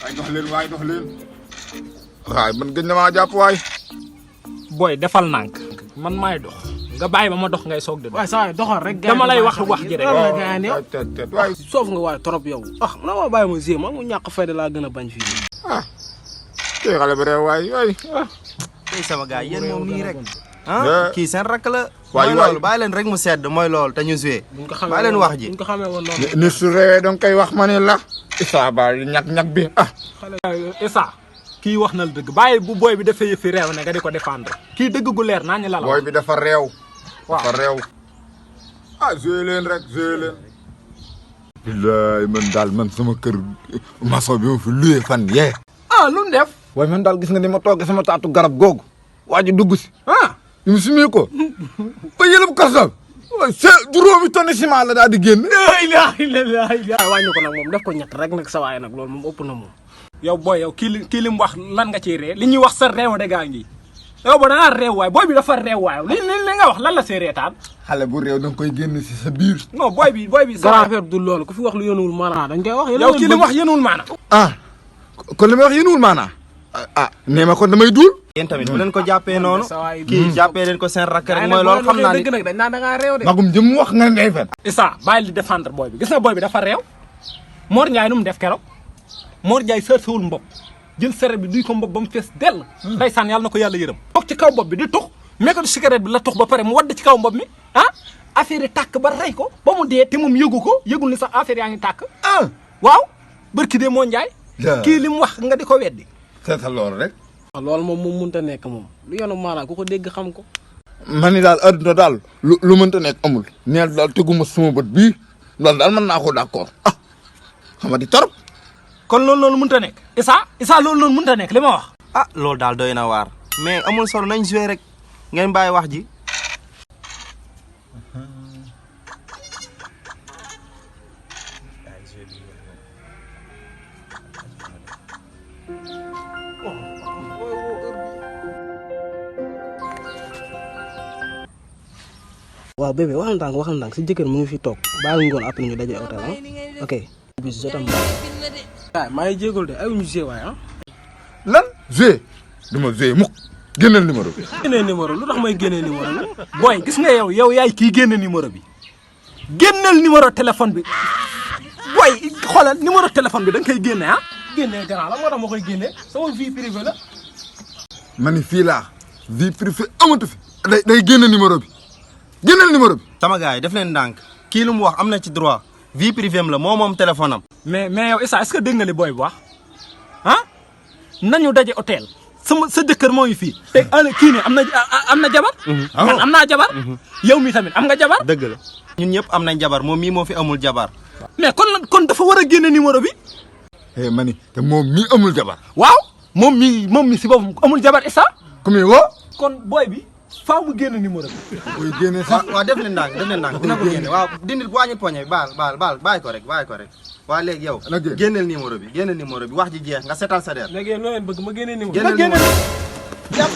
waaye dox leen waaye dox leen waaye man gën na maa jàpp waay booy defal nànk man maay dox nga bàyyi ba ma dox ngay soog de dox waaye saa waay doxal rek dama lay wax ji rek waay soof nga waaye trop yow na ma bàyyi ma zé man mu ñàkk fayda laa gën a bañ fii tey xale bi rew waay waay tey sama gars yéen moom nii rek kii seen rakk la waay mooy loolu bàyyi leen rek mu sedd mooy loolu te ñu joué bàyyi leen wax ji buñ ko xamee woon noonu ni su rewee danga koy wax ma ne la Issa ba ñag bi Issa kii wax na la dëgg bàyyi bu booy bi defee yëfi réew ne nga di ko défendre kii dëgg gu leer naa ñu la booy bi dafa réew dafa réew joué leen rek joué leen billaay man daal man sama kër maçon bi ma fi luyee fan yee lu mu def waaye man daal gis nga ni ma toog sama taatu garab googu waa ji dugg si ñu mu simee ko ba yëlëb kasam juróomi tonne ciment la daal di génn wàññi ko nag moom def ko ñett rek nag sa waay nag loolu moom ëpp na moom yow booy yow kii li mu wax lan nga ciy ree li ñuy wax sa réew de gaa ngi yow ba dangaa réew waay booy bi dafa réew waay li nga wax lan la see reetaan xale bu réew da nga koy génn si sa biir non booy bi grand frère du loolu ku fi wax lu yéenuwul maanaa dañ koy wax yow kii li mu wax yéenuwul maanaa kon li may wax yéenuwul maanaa nee ma kon damay duul yéen tamit bu leen ko jàppee noonu kii jàppee leen ko seen rakk rek mooy loolu xam naa ni dëgg nag dañ naan da ngaa réew de magum jëm wax nga ngay fen Issa bàyyi li défendre booy bi gis nga booy bi dafa réew Mor Ndiaye nu mu def keroog Mor Ndiaye sërsiwul mbopp jël seret bi duy ko mbopp ba mu fees dell ndeysaan yàlla na ko yàlla yërëm toog ci kaw mbopp bi di tux mékatu cigarette bi la tux ba pare mu wadd ci kaw mbopp mi affaire yi tàkk ba rey ko ba mu dee te moom yëgu ko yëgul ni sax affaire yaa ngi tàkk waaw bërki dee moo Ndiaye kii li mu wax nga di ko weddi seetal loolu rek loolu moom mënta nekk moom lu yoonu maanaa ku ko dégg xam ko man ni daal adduna daal lu mënta nekk amul neel daal teguma suma bët bii loolu daal mën naa ko d'accord xam nga di torop kon loolu mënta nekk Issa loolu mënta nekk li ma wax loolu daal doy na waar mais amul solo nañ joué rek ngeen bàyyi wax ji waaw bébé waxal ndànk si jëkkër mu ngi fi toog bàyyi ngoon après ñu daje hôtel ok bis jotam waaw maa ngi jéegul de ay ñu joué waay lan joué duma joué mukk génneel numéro bi génnee numéro lu tax may génnee numéro bi booy gis nga yow yaay kii génne numéro bi génneel numéro téléphone bi booy xoolal numéro téléphone bi da nga koy génne génnee grand la moo tax ma koy génne sama vie privée la ma ni fii laa vie privée amatu fi day génne numéro bi génneel numéro bi sama gars yi def leen ndànk kii lu mu wax am na ci droit vie privée am la moom téléphone am mais yow Issa est-ce que dégg nga li booy bu wax nañu daje hôtel sa jëkkër moo ngi fii te kii ne am na jabar man am naa jabar yow mi tamit am nga jabar dëgg la ñun ñëpp am nañ jabar moom mii moo fi amul jabar mais kon dafa war a génne numéro bi ma ni te moom mii amul jabar waaw moom mi si boobu amul jabar Issa ku muy woo kon booy bi faaw mu génne numéro bi koy génne sax waaw def leen ndànk dina ko génne waaw dindil wàññi poñe bi baal bàyyi ko rek waaw léegi yow génneel numéro bi wax ji jeex nga setal sa der léegi yéen loo leen bëgg ma génnee numéro génneel numéro